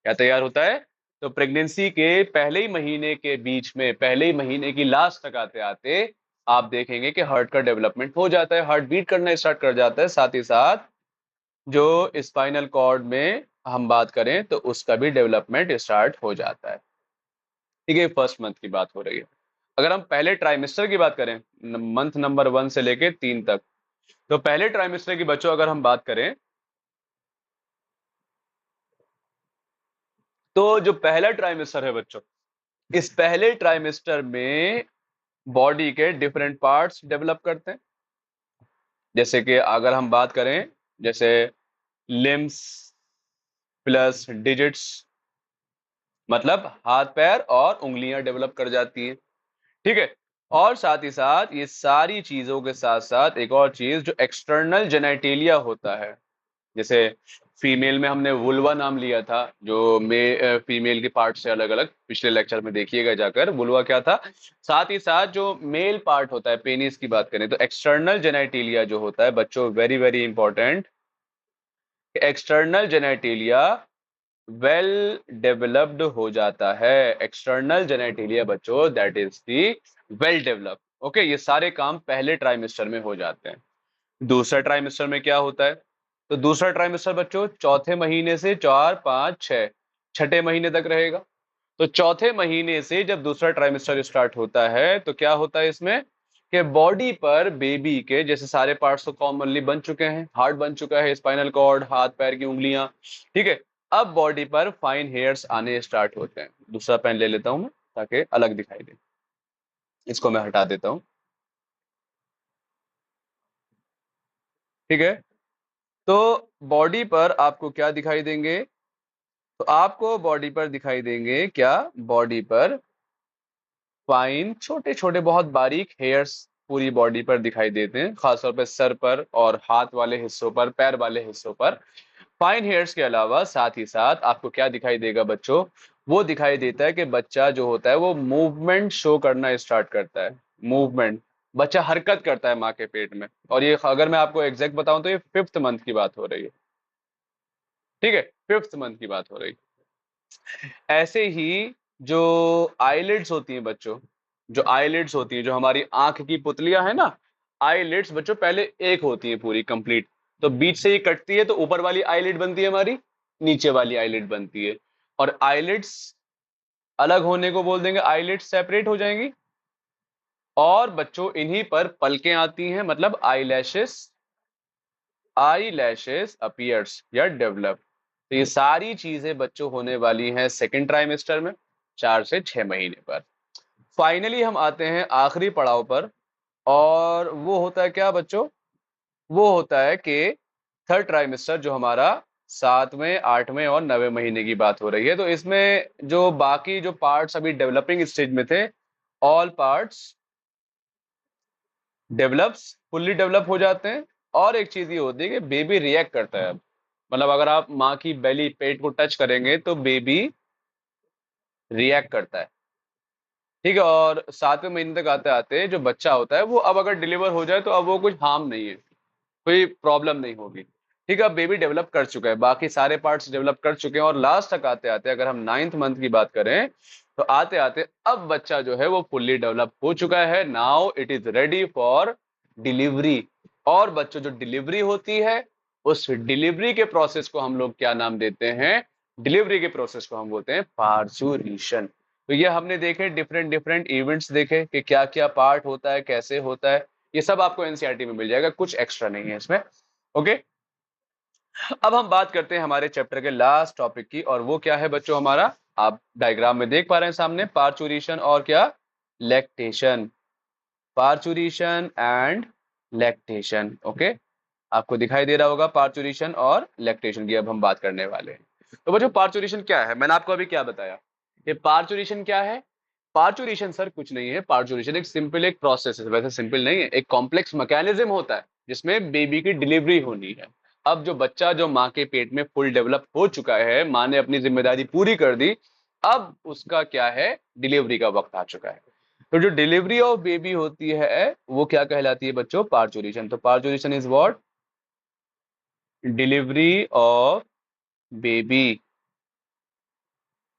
क्या तैयार होता है? तो प्रेगनेंसी के पहले ही महीने के बीच में, पहले ही महीने की लास्ट तक आते आते आप देखेंगे कि हार्ट का डेवलपमेंट हो जाता है, हार्ट बीट करना स्टार्ट कर जाता है। साथ ही साथ जो स्पाइनल कॉर्ड में हम बात करें तो उसका भी डेवलपमेंट स्टार्ट हो जाता है। ठीक है, फर्स्ट मंथ की बात हो रही है। अगर हम पहले ट्राइमेस्टर की बात करें, मंथ नंबर 1 से लेके 3 तक, तो पहले ट्राइमेस्टर की बच्चों अगर हम बात करें, तो जो पहला ट्राइमेस्टर है बच्चों, इस पहले ट्राइमेस्टर में बॉडी के डिफरेंट पार्ट्स डेवलप करते हैं। जैसे कि अगर हम बात करें, जैसे लिम्स प्लस डिजिट्स, मतलब हाथ पैर और उंगलियां डेवलप कर जाती हैं। ठीक है, और साथ ही साथ ये सारी चीजों के साथ साथ एक और चीज जो एक्सटर्नल जेनेटेलिया होता है। जैसे फीमेल में हमने वुल्वा नाम लिया था, जो फीमेल के पार्ट से अलग अलग, पिछले लेक्चर में देखिएगा जाकर वुल्वा क्या था। साथ ही साथ जो मेल पार्ट होता है, पेनिस की बात करें तो एक्सटर्नल जेनेटेलिया जो होता है बच्चों, very very important, external genitalia well developed हो जाता है। एक्सटर्नल जेनेटेलिया बच्चों that is the well develop. Okay, ये सारे काम पहले ट्राइमेस्टर में हो जाते हैं। दूसरा ट्राइमेस्टर में क्या होता है? तो दूसरा ट्राइमेस्टर बच्चों चौथे महीने से 4 5 6 छठे महीने तक रहेगा। तो चौथे महीने से जब दूसरा ट्राइमेस्टर स्टार्ट होता है तो क्या होता है इसमें कि बॉडी पर बेबी के जैसे सारे पार्ट्स तो कॉमनली बन चुके हैं, हार्ट बन चुका है, स्पाइनल कॉर्ड, हाथ पैर की उंगलियां। ठीक है, अब बॉडी पर फाइन हेयर्स आने स्टार्ट होते हैं। दूसरा पेन ले लेता हूं मैं ताकि अलग दिखाई दे, इसको मैं हटा देता हूं। ठीक है, तो बॉडी पर आपको क्या दिखाई देंगे? तो आपको बॉडी पर दिखाई देंगे क्या? बॉडी पर फाइन छोटे छोटे बहुत बारीक हेयर्स पूरी बॉडी पर दिखाई देते हैं, खासतौर पर सर पर और हाथ वाले हिस्सों पर, पैर वाले हिस्सों पर। फाइन हेयर्स के अलावा साथ ही साथ आपको क्या दिखाई देगा बच्चों? वो दिखाई देता है कि बच्चा जो होता है वो मूवमेंट शो करना स्टार्ट करता है। मूवमेंट, बच्चा हरकत करता है माँ के पेट में। और ये अगर मैं आपको एग्जैक्ट बताऊं तो ये 5th मंथ की बात हो रही है। ठीक है, 5th मंथ की बात हो रही है। ऐसे ही जो आईलिड्स होती हैं बच्चों, जो आईलिड्स होती हैं, जो हमारी आंख की पुतलियां है ना, आईलिड्स बच्चों पहले एक होती है पूरी कंप्लीट। तो बीच से ये कटती है तो ऊपर वाली आईलिड बनती है हमारी, नीचे वाली आईलिड बनती है। और आईलिड्स अलग होने को बोल देंगे, आईलिड्स सेपरेट हो जाएंगी। और बच्चों इन्हीं पर पलकें आती हैं, मतलब आईलैशेस, आईलैशेस अपीयर्स या डेवलप। तो ये सारी चीजें बच्चों होने वाली हैं सेकंड ट्राइमेस्टर में, 4 से 6 महीने पर। फाइनली हम आते हैं आखिरी पड़ाव पर, और वो होता है क्या बच्चों? वो होता है कि थर्ड ट्राइमेस्टर, जो हमारा 7वें, 8वें और 9वें महीने की बात हो रही है। तो इसमें जो बाकी जो पार्ट्स अभी डेवलपिंग स्टेज में थे, all parts develops, fully develop हो जाते हैं। और एक चीज ये होती है कि बेबी रिएक्ट करता है। मतलब अगर आप माँ की बेली, पेट को टच करेंगे तो बेबी रिएक्ट करता है, ठीक है। और 7वें महीने तक आते आते जो बच्चा होता है वो अब अगर डिलीवर हो जाए तो अब वो कुछ हार्म नहीं है, कोई प्रॉब्लम नहीं होगी, ठीक है। अब बेबी डेवलप कर चुका है, बाकी सारे पार्ट्स डेवलप कर चुके हैं, और लास्ट तक आते आते अगर हम 9th मंथ की बात करें तो आते आते अब बच्चा जो है वो फुल्ली डेवलप हो चुका है। Now it is ready for delivery. और बच्चों जो डिलीवरी होती है, उस डिलीवरी के प्रोसेस को हम लोग क्या नाम देते हैं? डिलीवरी के प्रोसेस को हम बोलते हैं पार्चुरेशन। तो ये हमने देखे डिफरेंट डिफरेंट इवेंट्स देखे कि क्या क्या पार्ट होता है, कैसे होता है। ये सब आपको एनसीईआरटी में मिल जाएगा, कुछ एक्स्ट्रा नहीं है इसमें। ओके, अब हम बात करते हैं हमारे चैप्टर के लास्ट टॉपिक की, और वो क्या है बच्चों हमारा? आप डायग्राम में देख पा रहे हैं सामने, पार्चुरेशन और क्या? Lactation. Parturition and lactation. Okay, आपको दिखाई दे रहा होगा पार्चुरेशन और लैक्टेशन की अब हम बात करने वाले हैं। तो बच्चों पार्चुरेशन क्या है? मैंने आपको अभी क्या बताया? ये पार्चुरेशन क्या है? पार्चुरेशन सर कुछ नहीं है। पार्चुरेशन एक सिंपल एक प्रोसेस है, वैसे सिंपल नहीं है, एक कॉम्प्लेक्स मैकेनिज्म होता है जिसमें बेबी की डिलीवरी होनी है। अब जो बच्चा जो माँ के पेट में फुल डेवलप हो चुका है, माँ ने अपनी जिम्मेदारी पूरी कर दी, अब उसका क्या है? डिलीवरी का वक्त आ चुका है। तो जो डिलीवरी ऑफ बेबी होती है वो क्या कहलाती है बच्चों? पार्चुरेशन। तो parturition is what? Delivery of baby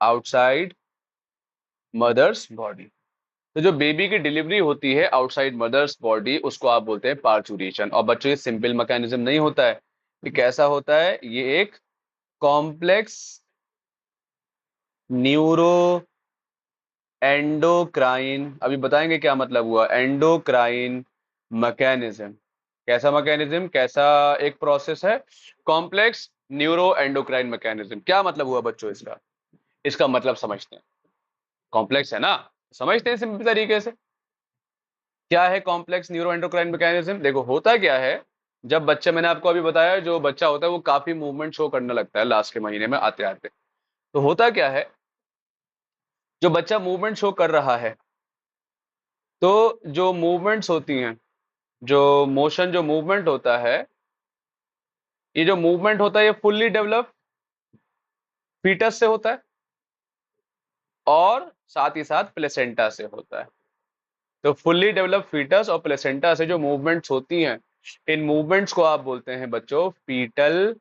outside mother's body. तो जो बेबी की डिलीवरी होती है आउटसाइड मदर्स बॉडी, उसको आप बोलते हैं पार्चुरेशन। और बच्चों ये सिंपल मैकेनिज्म नहीं होता है, ये कैसा होता है? ये एक कॉम्प्लेक्स न्यूरो एंडोक्राइन, अभी बताएंगे क्या मतलब हुआ एंडोक्राइन मैकेनिज्म। कैसा मैकेनिज्म, कैसा एक प्रोसेस है? Complex neuro endocrine mechanism. क्या मतलब हुआ बच्चों इसका? इसका मतलब समझते हैं। कॉम्प्लेक्स है ना, समझते हैं सिंपल तरीके से। क्या है कॉम्प्लेक्स न्यूरो एंडोक्राइन मैकेनिज्म? देखो होता क्या है, जब बच्चा, मैंने आपको अभी बताया, जो बच्चा होता है वो काफी मूवमेंट शो करने लगता है लास्ट के महीने में आते आते। तो होता क्या है, जो बच्चा मूवमेंट शो कर रहा है, तो जो मूवमेंट्स होती हैं, जो मोशन, जो मूवमेंट होता है, ये जो मूवमेंट होता है ये फुल्ली डेवलप फीटस से होता है, और साथ ही साथ प्लेसेंटा से होता है। तो फुल्ली डेवलप फीटस और प्लेसेंटा से जो मूवमेंट्स होती हैं, इन मूवमेंट्स को आप बोलते हैं बच्चों फीटल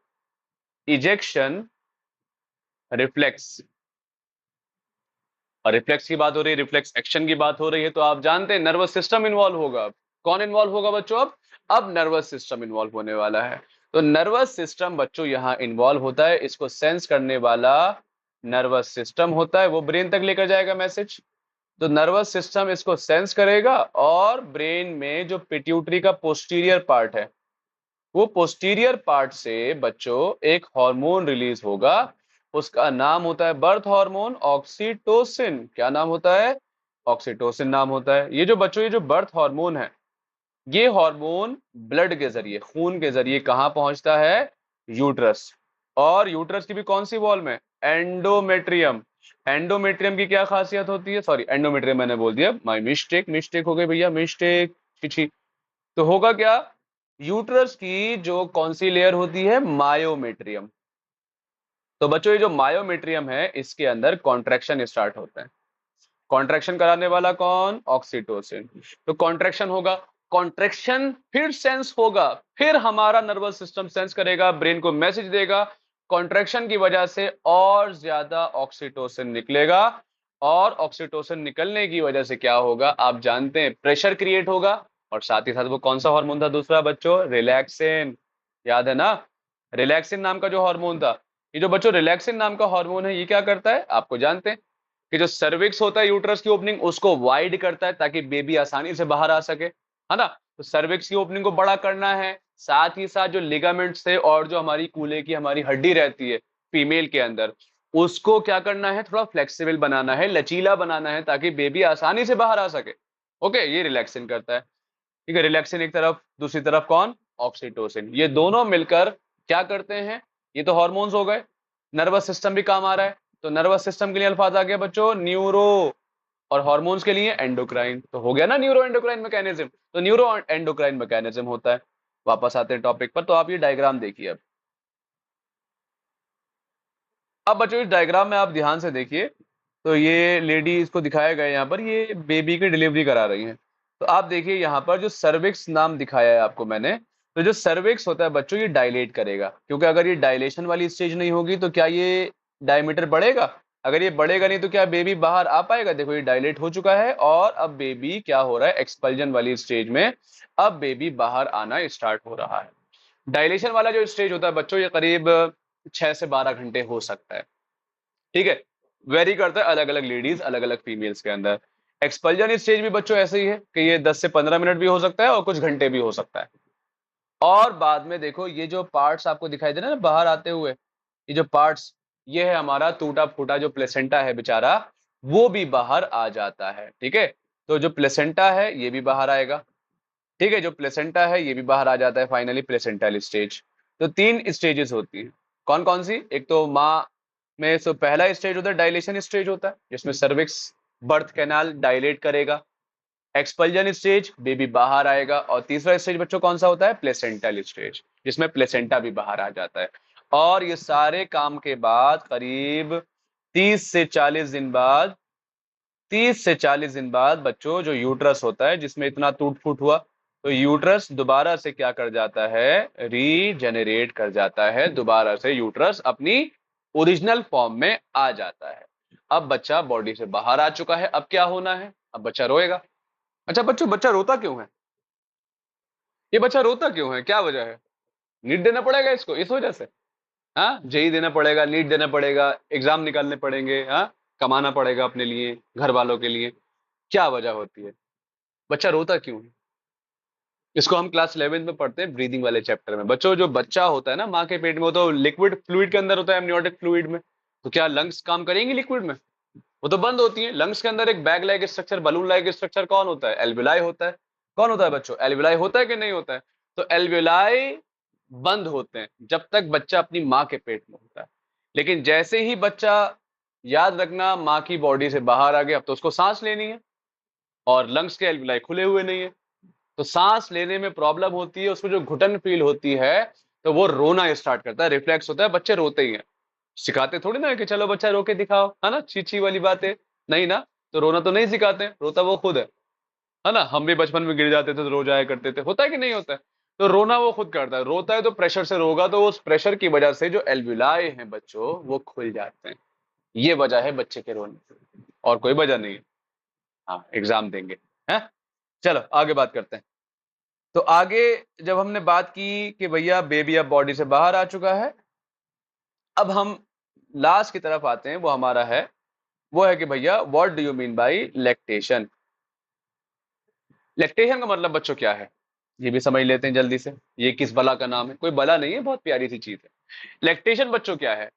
इजेक्शन रिफ्लेक्स। और रिफ्लेक्स की बात हो रही है, रिफ्लेक्स एक्शन की बात हो रही है, तो आप जानते हैं नर्वस सिस्टम इन्वॉल्व होगा। कौन इन्वॉल्व होगा बच्चों? अब नर्वस सिस्टम इन्वॉल्व होने वाला है। तो नर्वस सिस्टम बच्चों यहाँ इन्वॉल्व होता है, इसको सेंस करने वाला नर्वस सिस्टम होता है, वो ब्रेन तक लेकर जाएगा मैसेज। तो नर्वस सिस्टम इसको सेंस करेगा, और ब्रेन में जो पिट्यूटरी का पोस्टीरियर पार्ट है, वो पोस्टीरियर पार्ट से बच्चों एक हार्मोन रिलीज होगा, उसका नाम होता है बर्थ हार्मोन ऑक्सीटोसिन। क्या नाम होता है? ऑक्सीटोसिन नाम होता है। ये जो बच्चों, ये जो बर्थ हार्मोन है, ये हार्मोन ब्लड के जरिए, खून के जरिए कहाँ पहुंचता है? यूट्रस। और यूट्रस की भी कौन सी वॉल में? एंडोमेट्रियम। एंडोमेट्रियम की क्या खासियत होती है? सॉरी, एंडोमेट्रियम मैंने बोल दिया, माय मिस्टेक, मिस्टेक हो गई भैया, मिस्टेक। तो होगा क्या? यूट्रस की जो कौन सी लेयर होती है? मायोमेट्रियम। तो बच्चों ये जो मायोमेट्रियम है, इसके अंदर कॉन्ट्रैक्शन स्टार्ट होता है। कॉन्ट्रैक्शन कराने वाला कौन? ऑक्सीटोसिन। तो कॉन्ट्रैक्शन होगा, कॉन्ट्रैक्शन फिर सेंस होगा, फिर हमारा नर्वस सिस्टम सेंस करेगा, ब्रेन को मैसेज देगा, कॉन्ट्रैक्शन की वजह से और ज्यादा ऑक्सीटोसिन निकलेगा, और ऑक्सीटोसिन निकलने की वजह से क्या होगा आप जानते हैं? प्रेशर क्रिएट होगा। और साथ ही साथ वो कौन सा हार्मोन था दूसरा बच्चों? रिलैक्सिन। याद है ना? रिलैक्सिन नाम का जो हार्मोन था, ये जो बच्चों रिलैक्सिन नाम का हार्मोन है, ये क्या करता है आपको जानते हैं? कि जो सर्विक्स होता है यूट्रस की ओपनिंग, उसको वाइड करता है ताकि बेबी आसानी से बाहर आ सके, है ना? तो सर्विक्स की ओपनिंग को बड़ा करना है, साथ ही साथ जो लिगामेंट्स थे और जो हमारी कूल्हे की हमारी हड्डी रहती है फीमेल के अंदर, उसको क्या करना है, थोड़ा फ्लेक्सिबल बनाना है, लचीला बनाना है, ताकि बेबी आसानी से बाहर आ सके। ओके, ये रिलैक्सिन करता है। ठीक है, रिलैक्सिन एक तरफ, दूसरी तरफ कौन, ऑक्सीटोसिन। ये दोनों मिलकर क्या करते हैं, ये तो हॉर्मोन्स हो गए। नर्वस सिस्टम भी काम आ रहा है, तो नर्वस सिस्टम के लिए अल्फाज आ गया बच्चों न्यूरो, और हॉर्मोन्स के लिए एंडोक्राइन। तो हो गया ना न्यूरो एंडोक्राइन मैकेनिज्म। तो न्यूरो एंडोक्राइन मैकेनिज्म होता है। वापस आते हैं टॉपिक पर। तो आप ये डायग्राम देखिए। अब बच्चों इस डायग्राम में आप ध्यान से देखिए। तो ये लेडी, इसको दिखाया गया है यहाँ पर, ये बेबी की डिलीवरी करा रही हैं। तो आप देखिए यहाँ पर जो सर्विक्स नाम दिखाया है आपको मैंने, तो जो सर्विक्स होता है बच्चों, ये डायलेट करेगा, क्योंकि अगर ये डायलेशन वाली स्टेज नहीं होगी तो क्या ये डायमीटर बढ़ेगा? अगर ये बढ़ेगा नहीं तो क्या बेबी बाहर आ पाएगा? देखो ये डायलेट हो चुका है, और अब बेबी क्या हो रहा है, एक्सपल्जन वाली स्टेज में अब बेबी बाहर आना स्टार्ट हो रहा है। डायलेशन वाला जो स्टेज होता है बच्चों, ये करीब 6 से 12 घंटे हो सकता है। ठीक है, वेरी करता है अलग अलग लेडीज, अलग अलग फीमेल्स के अंदर। एक्सपल्जन स्टेज भी बच्चों ऐसे ही है कि ये 10 से 15 मिनट भी हो सकता है और कुछ घंटे भी हो सकता है। और बाद में देखो ये जो पार्ट्स आपको दिखाई दे रहे हैं ना बाहर आते हुए, ये जो पार्ट्स, ये है हमारा टूटा फूटा जो प्लेसेंटा है बेचारा, वो भी बाहर आ जाता है। ठीक है, तो जो प्लेसेंटा है ये भी बाहर आएगा। ठीक है, जो प्लेसेंटा है ये भी बाहर आ जाता है फाइनली, प्लेसेंटल स्टेज। तो 3 स्टेजेस होती हैं। कौन कौन सी? एक तो माँ में सो पहला स्टेज होता है डायलेशन स्टेज होता है, जिसमें सर्विक्स बर्थ कैनाल डायलेट करेगा। एक्सपल्जन स्टेज, बेबी बाहर आएगा। और तीसरा स्टेज बच्चों कौन सा होता है? प्लेसेंटल स्टेज, जिसमें प्लेसेंटा भी बाहर आ जाता है। और ये सारे काम के बाद करीब 30 से 40 दिन बाद, 30 से 40 दिन बाद बच्चों जो यूट्रस होता है जिसमें इतना टूट फूट हुआ, तो यूट्रस दोबारा से क्या कर जाता है, रीजेनरेट कर जाता है। दोबारा से यूट्रस अपनी ओरिजिनल फॉर्म में आ जाता है। अब बच्चा बॉडी से बाहर आ चुका है। अब क्या होना है? अब बच्चा रोएगा। अच्छा बच्चों, बच्चा रोता क्यों है? ये बच्चा रोता क्यों है, क्या वजह है? नीट देना पड़ेगा इसको, इस वजह से? हाँ, जेई देना पड़ेगा, नीट देना पड़ेगा, एग्जाम निकालने पड़ेंगे, हाँ, कमाना पड़ेगा अपने लिए, घर वालों के लिए। क्या वजह होती है? बच्चा रोता क्यों है? इसको हम क्लास 11 में पढ़ते हैं ब्रीदिंग वाले चैप्टर में। बच्चों जो बच्चा होता है ना माँ के पेट में, वो तो लिक्विड फ्लूइड के अंदर होता है, एमनियोटिक फ्लूइड में। तो क्या लंग्स काम करेंगी लिक्विड में? वो तो बंद होती है। लंग्स के अंदर एक bag like structure, balloon like structure कौन होता है? एल्विलाई होता है। कौन होता है बच्चों? एल्विलाई होता है कि नहीं होता है? तो एल्विलाई बंद होते हैं जब तक बच्चा अपनी माँ के पेट में होता है। लेकिन जैसे ही बच्चा, याद रखना, माँ की बॉडी से बाहर आ गया, अब तो उसको सांस लेनी है, और लंग्स के एल्विलाई खुले हुए नहीं है, तो सांस लेने में प्रॉब्लम होती है, उसमें जो घुटन फील होती है, तो वो रोना स्टार्ट करता है। रिफ्लेक्स होता है, बच्चे रोते ही हैं। सिखाते थोड़ी ना है कि चलो बच्चा रो के दिखाओ, है ना, चीची वाली बात है, नहीं ना। तो रोना तो नहीं सिखाते हैं, रोता वो खुद है ना। हम भी बचपन में गिर जाते थे तो रो जाया करते थे, होता है कि नहीं होता है? तो रोना वो खुद करता है। रोता है तो प्रेशर से रोगा, तो उस प्रेशर की वजह से जो एल्विलाई हैं बच्चों वो खुल जाते हैं। ये वजह है बच्चे के रोने की, और कोई वजह नहीं है। हाँ, एग्जाम देंगे, हैं। चलो आगे बात करते हैं। तो आगे जब हमने बात की कि भैया बेबी अब बॉडी से बाहर आ चुका है, अब हम लास्ट की तरफ आते हैं। वो हमारा है, वो है कि भैया what do you mean by lactation. Lactation का मतलब बच्चों क्या है, ये भी समझ लेते हैं जल्दी से। ये किस बला का नाम है? कोई बला नहीं है, बहुत प्यारी सी चीज है। लैक्टेशन बच्चों क्या है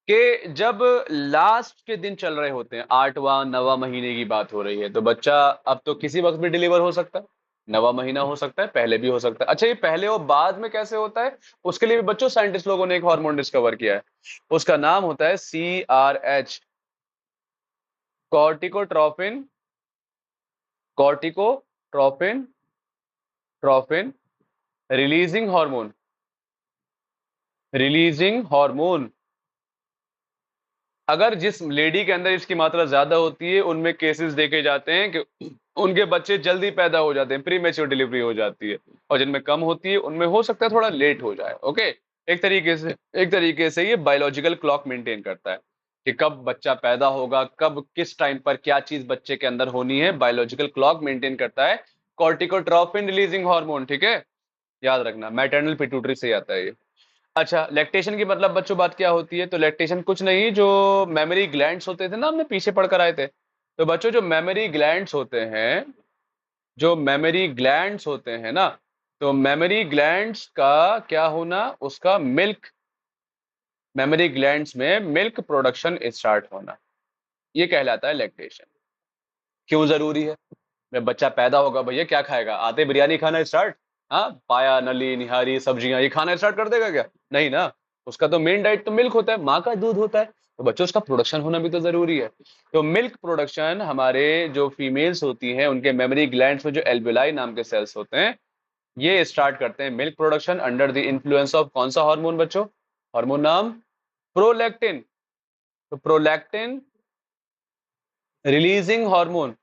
कि जब लास्ट के दिन चल रहे होते हैं, 8वां 9वां महीने की बात हो रही है, तो बच्चा अब तो किसी वक्त भी डिलीवर हो सकता है। 9वां महीना हो सकता है, पहले भी हो सकता है। अच्छा, ये पहले और बाद में कैसे होता है, उसके लिए भी बच्चों साइंटिस्ट लोगों ने एक हार्मोन डिस्कवर किया है। उसका नाम होता है CRH, corticotropin, corticotropin, tropine releasing hormone, releasing hormone. अगर जिस लेडी के अंदर इसकी मात्रा ज्यादा होती है, उनमें केसेस देखे जाते हैं कि उनके बच्चे जल्दी पैदा हो जाते हैं, प्री मैच्योर डिलीवरी हो जाती है। और जिनमें कम होती है उनमें हो सकता है थोड़ा लेट हो जाए। ओके, एक तरीके से ये बायोलॉजिकल क्लॉक मेंटेन करता है कि कब बच्चा पैदा होगा, कब किस टाइम पर क्या चीज बच्चे के अंदर होनी है। बायोलॉजिकल क्लॉक मेंटेन करता है कॉर्टिकोट्रोपिन रिलीजिंग हार्मोन। ठीक है, याद रखना, मैटरनल पिट्यूटरी से आता है ये। अच्छा, लैक्टेशन की मतलब बच्चों बात क्या होती है? तो लैक्टेशन कुछ नहीं, जो मेमोरी ग्लैंड्स होते थे ना, हमने पीछे पढ़कर आए थे। तो बच्चों जो मेमोरी ग्लैंड्स होते हैं, जो मेमोरी ग्लैंड्स होते हैं ना, तो मेमोरी ग्लैंड्स का क्या होना, उसका मिल्क मेमरी ग्लैंड्स में मिल्क प्रोडक्शन स्टार्ट होना, ये कहलाता है लैक्टेशन। क्यों जरूरी है? जब बच्चा पैदा होगा भैया क्या खाएगा? आते बिरयानी खाना स्टार्ट, हाँ पाया नली निहारी सब्जियां ये खाना स्टार्ट कर देगा क्या? नहीं ना। उसका तो मेन डाइट तो मिल्क होता है, माँ का दूध होता है, तो बच्चों उसका प्रोडक्शन होना भी तो जरूरी है। तो मिल्क प्रोडक्शन हमारे जो फीमेल्स होती हैं उनके मेमरी ग्लैंड्स में जो एल्वेलाई नाम के सेल्स होते हैं ये स्टार्ट करते हैं milk production under the influence of कौन सा हार्मोन बच्चों? हार्मोन नाम प्रोलैक्टिन। तो प्रोलैक्टिन रिलीजिंग हार्मोन,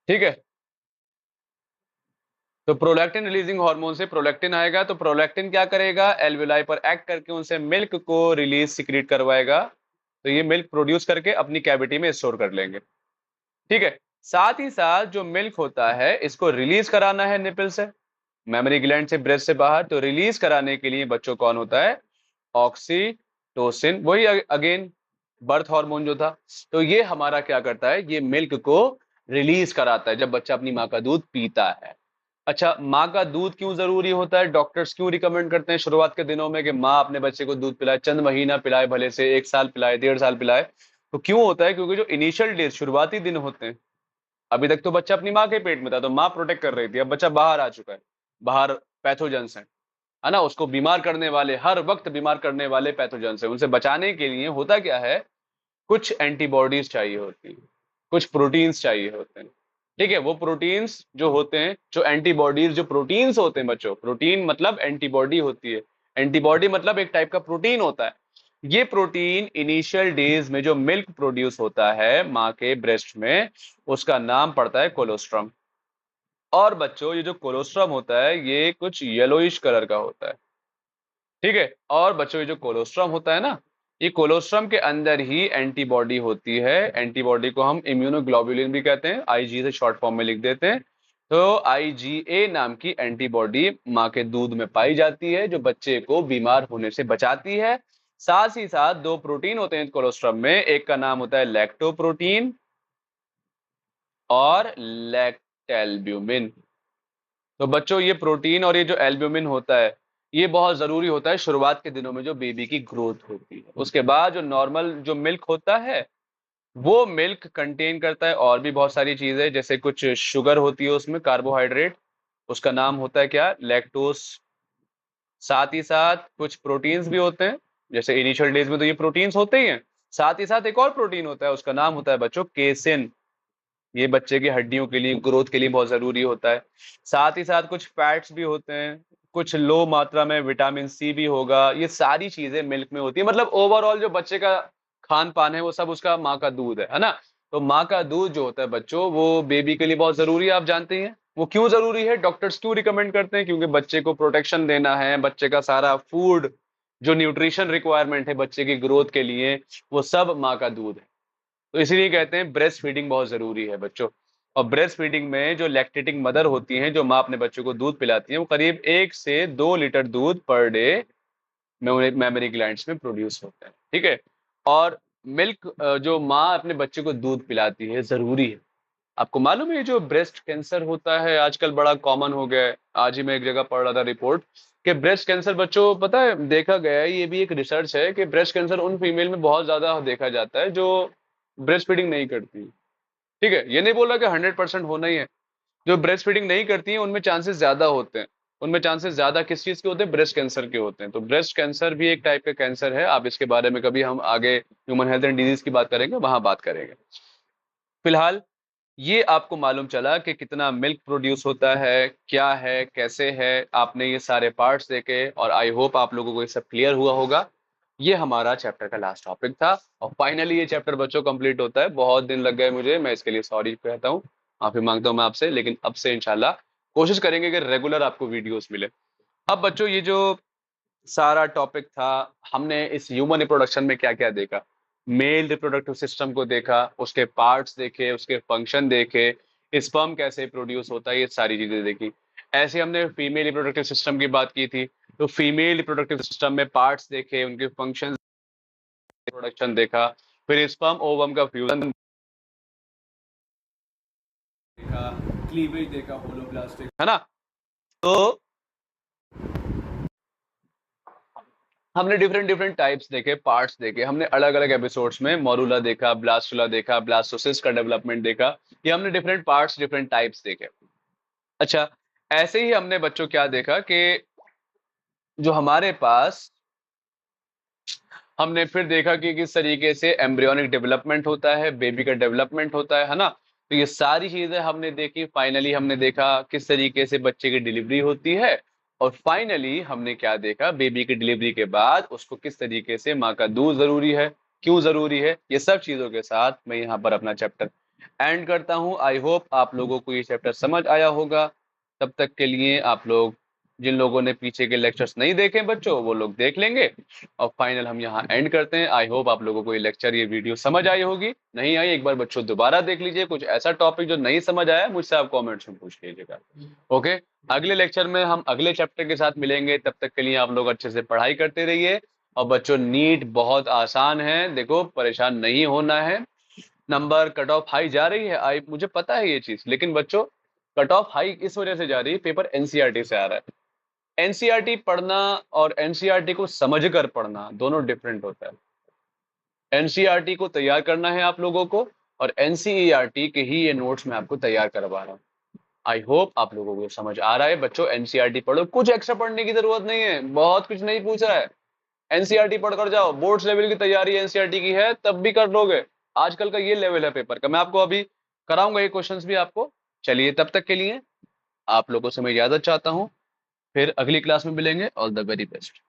ठीक है। तो प्रोलैक्टिन रिलीजिंग हार्मोन से प्रोलैक्टिन आएगा, तो प्रोलैक्टिन क्या करेगा? एल्वेलाई पर एक्ट करके उनसे मिल्क को रिलीज सिक्रीट करवाएगा, तो ये मिल्क प्रोड्यूस करके अपनी कैविटी में स्टोर कर लेंगे, ठीक है। साथ ही साथ जो मिल्क होता है इसको रिलीज कराना है निपल से, मेमरी ग्लैंड से, ब्रेस्ट से बाहर, तो रिलीज कराने के लिए बच्चों कौन होता है? ऑक्सीटोसिन, वही अगेन बर्थ हार्मोन जो था। तो ये हमारा क्या करता है? ये मिल्क को रिलीज कराता है जब बच्चा अपनी माँ का दूध पीता है। अच्छा, माँ का दूध क्यों जरूरी होता है? डॉक्टर्स क्यों रिकमेंड करते हैं शुरुआत के दिनों में कि माँ अपने बच्चे को दूध पिलाए, चंद महीना पिलाए, भले से 1 साल पिलाए, 1.5 साल पिलाए? तो क्यों होता है? क्योंकि जो इनिशियल डेज, शुरुआती दिन होते हैं, अभी तक तो बच्चा अपनी माँ के पेट में था तो माँ प्रोटेक्ट कर रही थी, अब बच्चा बाहर आ चुका है, बाहर पैथोजेंस है ना, उसको बीमार करने वाले, हर वक्त बीमार करने वाले पैथोजेंस है, उनसे बचाने के लिए होता क्या है? कुछ एंटीबॉडीज चाहिए होती है, कुछ प्रोटीन्स चाहिए होते हैं, ठीक है। वो प्रोटीन्स जो होते हैं, जो एंटीबॉडीज, जो प्रोटीन्स होते हैं बच्चों, प्रोटीन मतलब एंटीबॉडी होती है, एंटीबॉडी मतलब एक टाइप का प्रोटीन होता है। ये प्रोटीन इनिशियल डेज में जो मिल्क प्रोड्यूस होता है माँ के ब्रेस्ट में, उसका नाम पड़ता है कोलोस्ट्रम। और बच्चों ये जो कोलोस्ट्रम होता है ये कुछ येलोइश कलर का होता है, ठीक है। और बच्चों ये जो कोलोस्ट्रम होता है ना, ये कोलोस्ट्रम के अंदर ही एंटीबॉडी होती है, एंटीबॉडी को हम इम्यूनोग्लोबुलिन भी कहते हैं, आईजी से शॉर्ट फॉर्म में लिख देते हैं। तो आईजीए नाम की एंटीबॉडी माँ के दूध में पाई जाती है जो बच्चे को बीमार होने से बचाती है। साथ ही साथ दो प्रोटीन होते हैं कोलोस्ट्रम में, एक का नाम होता है लैक्टोप्रोटीन और लैक्टेल्ब्यूमिन। तो बच्चों ये प्रोटीन और ये जो एल्ब्यूमिन होता है ये बहुत जरूरी होता है शुरुआत के दिनों में जो बेबी की ग्रोथ होती है। उसके बाद जो नॉर्मल जो मिल्क होता है वो मिल्क कंटेन करता है और भी बहुत सारी चीजें, जैसे कुछ शुगर होती है उसमें, कार्बोहाइड्रेट, उसका नाम होता है क्या? लैक्टोस। साथ ही साथ कुछ प्रोटीन्स भी होते हैं, जैसे इनिशियल डेज में तो ये प्रोटीन्स होते ही हैं, साथ ही साथ एक और प्रोटीन होता है उसका नाम होता है बच्चों केसिन। ये बच्चे की हड्डियों के लिए, ग्रोथ के लिए बहुत जरूरी होता है। साथ ही साथ कुछ फैट्स भी होते हैं, कुछ लो मात्रा में विटामिन सी भी होगा, ये सारी चीजें मिल्क में होती है। मतलब ओवरऑल जो बच्चे का खान पान है वो सब उसका माँ का दूध है ना। तो माँ का दूध जो होता है बच्चों वो बेबी के लिए बहुत जरूरी है, आप जानते हैं वो क्यों जरूरी है, डॉक्टर्स क्यों रिकमेंड करते हैं? क्योंकि बच्चे को प्रोटेक्शन देना है, बच्चे का सारा फूड जो न्यूट्रिशन रिक्वायरमेंट है बच्चे की ग्रोथ के लिए वो सब माँ का दूध है। तो इसीलिए कहते हैं ब्रेस्ट फीडिंग बहुत जरूरी है बच्चों। और ब्रेस्ट फीडिंग में जो लैक्टेटिंग मदर होती हैं, जो माँ अपने बच्चों को दूध पिलाती है, वो करीब 1 से 2 लीटर दूध पर डे मेमोरी ग्लैंड्स में प्रोड्यूस होता है, ठीक है। और मिल्क जो माँ अपने बच्चे को दूध पिलाती है जरूरी है। आपको मालूम है ये जो ब्रेस्ट कैंसर होता है आजकल बड़ा कॉमन हो गया है? आज ही मैं एक जगह पढ़ रहा था रिपोर्ट कि ब्रेस्ट कैंसर बच्चों, पता है देखा गया है, ये भी एक रिसर्च है कि ब्रेस्ट कैंसर उन फीमेल में बहुत ज्यादा देखा जाता है जो ब्रेस्ट फीडिंग नहीं करती, ठीक है। ये नहीं बोल रहा कि 100% होना ही है, जो ब्रेस्ट फीडिंग नहीं करती है उनमें चांसेस ज्यादा होते हैं। उनमें चांसेस ज्यादा किस चीज के होते हैं? ब्रेस्ट कैंसर के होते हैं। तो ब्रेस्ट कैंसर भी एक टाइप का कैंसर है, आप इसके बारे में कभी हम आगे ह्यूमन हेल्थ एंड डिजीज की बात करेंगे वहां बात करेंगे। फिलहाल ये आपको मालूम चला कि कितना मिल्क प्रोड्यूस होता है, क्या है, कैसे है, आपने ये सारे पार्ट्स देखे और आई होप आप लोगों को ये सब क्लियर हुआ होगा। ये हमारा चैप्टर का लास्ट टॉपिक था और फाइनली ये चैप्टर बच्चों कंप्लीट होता है। बहुत दिन लग गए मुझे, मैं इसके लिए सॉरी कहता हूँ, माफी मांगता हूँ मैं आपसे, लेकिन अब से इंशाल्लाह कोशिश करेंगे कि रेगुलर आपको वीडियोस मिले। अब बच्चों ये जो सारा टॉपिक था, हमने इस ह्यूमन रिप्रोडक्शन में क्या क्या देखा? मेल रिप्रोडक्टिव सिस्टम को देखा, उसके पार्ट्स देखे, उसके फंक्शन देखे, स्पर्म कैसे प्रोड्यूस होता है, ये सारी चीजें देखी। ऐसे हमने फीमेल रिप्रोडक्टिव सिस्टम की बात की थी, तो फीमेल रिप्रोडक्टिव सिस्टम में पार्ट्स देखे, उनके फंक्शन, प्रोडक्शन देखा, फिर स्पर्म ओवम का फ्यूजन देखा, क्लीवेज देखा, होलोब्लास्ट है ना। तो हमने डिफरेंट डिफरेंट टाइप्स देखे, पार्ट्स देखे, हमने अलग अलग एपिसोड्स में मोरूला देखा, ब्लास्टुला देखा, ब्लास्टोसिस्ट का डेवलपमेंट देखा। ये हमने डिफरेंट पार्ट्स, डिफरेंट टाइप्स देखे। अच्छा, ऐसे ही हमने बच्चों क्या देखा कि जो हमारे पास, हमने फिर देखा कि किस तरीके से एम्ब्रियोनिक डेवलपमेंट होता है, बेबी का डेवलपमेंट होता है ना। तो ये सारी चीजें हमने देखी। फाइनली हमने देखा किस तरीके से बच्चे की डिलीवरी होती है, और फाइनली हमने क्या देखा, बेबी की डिलीवरी के बाद उसको किस तरीके से माँ का दूध जरूरी है, क्यों जरूरी है। ये सब चीजों के साथ मैं यहाँ पर अपना चैप्टर एंड करता हूँ। आई होप आप लोगों को ये चैप्टर समझ आया होगा। तब तक के लिए आप लोग, जिन लोगों ने पीछे के लेक्चर्स नहीं देखे बच्चों, वो लोग देख लेंगे। और फाइनल हम यहाँ एंड करते हैं। आई होप आप लोगों को ये लेक्चर, ये वीडियो समझ आई होगी। नहीं आई, एक बार बच्चों दोबारा देख लीजिए। कुछ ऐसा टॉपिक जो नहीं समझ आया, मुझसे आप कमेंट्स में पूछ लीजिएगा। ओके, अगले लेक्चर में हम अगले चैप्टर के साथ मिलेंगे। तब तक के लिए आप लोग अच्छे से पढ़ाई करते रहिए। और बच्चों, नीट बहुत आसान है, देखो परेशान नहीं होना है। नंबर कट ऑफ हाई जा रही है, आई मुझे पता है ये चीज, लेकिन बच्चों कट ऑफ हाई इस वजह से जा रही है, पेपर एनसीईआरटी से आ रहा है। एनसीईआरटी पढ़ना और एनसीईआरटी को समझकर पढ़ना दोनों डिफरेंट होता है। एनसीईआरटी को तैयार करना है आप लोगों को, और एनसीईआरटी के ही ये नोट्स मैं आपको तैयार करवा रहा हूँ। आई होप आप लोगों को समझ आ रहा है बच्चों। एनसीईआरटी पढ़ो, कुछ एक्स्ट्रा पढ़ने की जरूरत नहीं है, बहुत कुछ नहीं पूछ रहा है। एनसीईआरटी पढ़कर जाओ, बोर्ड्स लेवल की तैयारी एनसीईआरटी की है, तब भी कर लोगे। आजकल का ये लेवल है पेपर का। मैं आपको अभी कराऊंगा ये क्वेश्चंस भी आपको। चलिए, तब तक के लिए आप लोगों से मैं इजाजत चाहता हूँ। फिर अगली क्लास में मिलेंगे। All the very best.